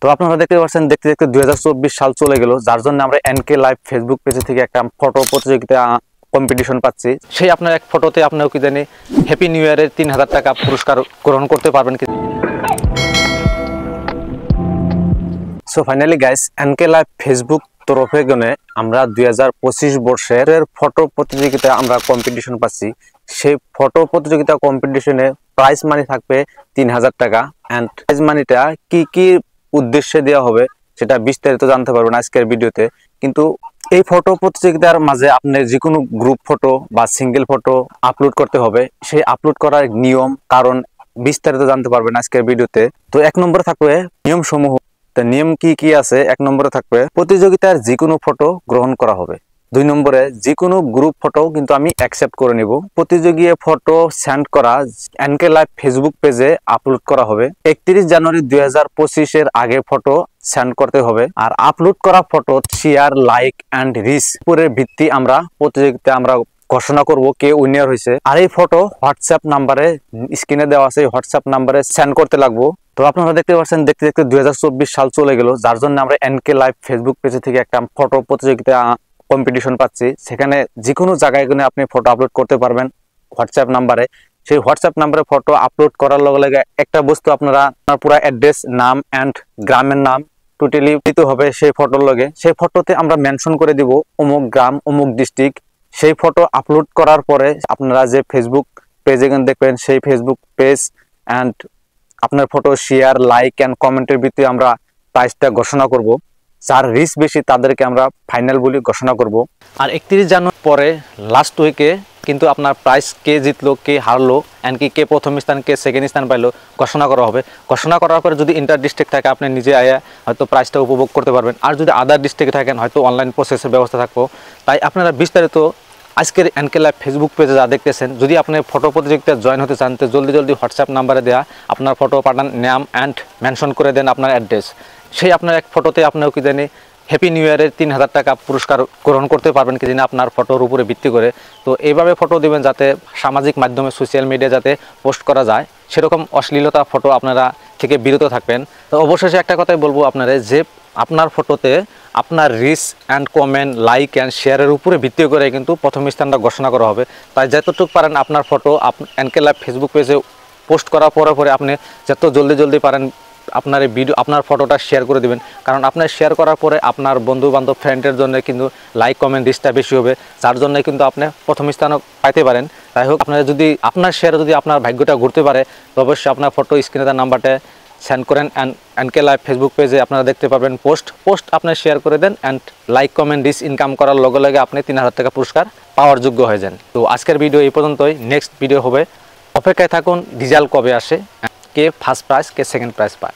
তো আপনারা দেখতে পাচ্ছেন দেখতে দেখতে 2024 সাল চলে গেল, যার জন্য আমরা এনকে লাইভ ফেসবুক পেজ থেকে একটা ফটো প্রতিযোগিতা কম্পিটিশন পাচ্ছি। সেই আপনার এক ফটোতে আপনার কি জানি হ্যাপি নিউ ইয়ারের 3000 টাকা পুরস্কার গ্রহণ করতে পারবেন কি। সো ফাইনালি গাইস, এনকে লাইভ ফেসবুক তরফে গনে আমরা 2025 বর্ষের ফটো প্রতিযোগিতা আমরা কম্পিটিশন পাচ্ছি। সেই ফটো প্রতিযোগিতা কম্পিটিশনে প্রাইজ মানি থাকবে 3000 টাকা। এন্ড প্রাইজ মানিটা কি কি উদ্দেশ্যে দেওয়া হবে সেটা বিস্তারিত জানতে পারবেন আজকের ভিডিওতে। কিন্তু এই ফটো প্রতিযোগিতার মাঝে আপনি যে কোনো গ্রুপ ফটো বা সিঙ্গেল ফটো আপলোড করতে হবে। সেই আপলোড করার নিয়ম কারণ বিস্তারিত জানতে পারবেন আজকের ভিডিওতে। তো এক নম্বরে থাকবে নিয়ম সমূহ। নিয়ম কি কি আছে? এক নম্বরে থাকবে প্রতিযোগিতার যে কোনো ফটো গ্রহণ করা হবে। 2 নম্বরে যে কোনো গ্রুপ ফটো কিন্তু আমি অ্যাকসেপ্ট করে নিব। প্রতিযোগী ফটো সেন্ড করা এনকে লাইভ ফেসবুক পেজে আপলোড করা হবে। 31 জানুয়ারি 2025 এর আগে ফটো সেন্ড করতে হবে। আর আপলোড করা photo share, like and reach পুরের ভিত্তি আমরা প্রতিযোগিতা আমরা ঘোষণা করব কে উইনার হয়েছে। আর এই ফটো হোয়াটসঅ্যাপ নাম্বারে স্ক্রিনে দেওয়া আছে, হোয়াটসঅ্যাপ নাম্বারে সেন্ড করতে লাগবো। তো আপনারা দেখতে পাচ্ছেন দেখতে দেখতে 2024 সাল চলে গেল, যার জন্য আমরা এনকে লাইভ ফেসবুক পেজ থেকে একটা ফটো প্রতিযোগিতা কম্পিটিশন পাচ্ছি। সেখানে যে কোনো জায়গায় গিয়ে আপনি ফটো আপলোড করতে পারবেন হোয়াটসঅ্যাপ নাম্বারে। সেই হোয়াটসঅ্যাপ নাম্বারে ফটো আপলোড করার লগে লগে একটা বস্তু আপনারা পুরো অ্যাড্রেস, নাম এন্ড গ্রামের নাম টোটালি দিতে হবে সেই ফটোর লগে। সেই ফটোতে আমরা মেনশন করে দিব অমুক গ্রাম, অমুক ডিস্ট্রিক্ট। সেই ফটো আপলোড করার পরে আপনারা যে ফেসবুক পেজে দেখবেন, সেই ফেসবুক পেজ এন্ড আপনার ফটো শেয়ার, লাইক এন্ড কমেন্টের ভিত্তিতে আমরা প্রাইসটা ঘোষণা করব। যার রিচ বেশি তাদেরকে আমরা ফাইনাল বলে ঘোষণা করব। আর 31 জানুয়ারি পরে লাস্ট উইকে কিন্তু আপনার প্রাইস কে জিতলো, কে হারলো, এন্ড কে প্রথম স্থান, কে সেকেন্ড স্থান পাইলো ঘোষণা করা হবে। ঘোষণা করার পরে যদি ইন্টার ডিস্ট্রিক্ট থাকে আপনি নিজে আয়া হয়তো প্রাইসটা উপভোগ করতে পারবেন। আর যদি আদার ডিস্ট্রিক্টে থাকেন হয়তো অনলাইন প্রসেসের ব্যবস্থা থাকবো। তাই আপনারা বিস্তারিত আজকের এনকে লাইভ ফেসবুক পেজে যা দেখতেছেন, যদি আপনি ফটো প্রতিযোগিতায় জয়েন হতে চান তো জলদি হোয়াটসঅ্যাপ নাম্বারে দেওয়া আপনার ফটো পাঠান, নাম অ্যান্ড মেনশন করে দেন আপনার অ্যাড্রেস। সেই আপনার এক ফটোতে আপনার কি জানি হ্যাপি নিউ ইয়ারের 3000 টাকা পুরস্কার গ্রহণ করতে পারবেন কি জানি আপনার ফটোর উপরে ভিত্তি করে। তো এইভাবে ফটো দিবেন যাতে সামাজিক মাধ্যমে, সোশ্যাল মিডিয়া যাতে পোস্ট করা যায়, সেরকম অশ্লীলতা ফটো আপনারা থেকে বিরত থাকবেন। তো অবশেষে একটা কথাই বলবো আপনারা, যে আপনার ফটোতে আপনার reach and comment, like and শেয়ারের উপরে ভিত্তি করে কিন্তু প্রথম স্থানটা ঘোষণা করা হবে। তাই যতটুকু পারেন আপনার ফটো এনকে লাইভ ফেসবুক পেজে পোস্ট করার পরে আপনি যত জলদি পারেন আপনার এই ভিডিও, আপনার ফটোটা শেয়ার করে দেবেন। কারণ আপনার শেয়ার করার পরে আপনার বন্ধু বান্ধব, ফ্রেন্ডের জন্য কিন্তু লাইক, কমেন্ট, রিচটা বেশি হবে, যার জন্য কিন্তু আপনি প্রথম স্থানও পাইতে পারেন। তাই হোক, আপনারা যদি আপনার শেয়ারে যদি আপনার ভাগ্যটা ঘুরতে পারে তো অবশ্যই আপনার ফটো স্ক্রিনে তার নাম্বারটা সেন্ড করেন। এনকে লাইভ ফেসবুক পেজে আপনারা দেখতে পাবেন পোস্ট আপনার শেয়ার করে দেন and like, comment, reach income করার লগে লগে আপনি 3000 টাকা পুরস্কার পাওয়ার যোগ্য হয়ে যান। তো আজকের ভিডিও এই পর্যন্তই। নেক্সট ভিডিও হবে, অপেক্ষায় থাকুন রেজাল্ট কবে আসে, কে ফার্স্ট প্রাইজ, কে সেকেন্ড প্রাইজ পায়।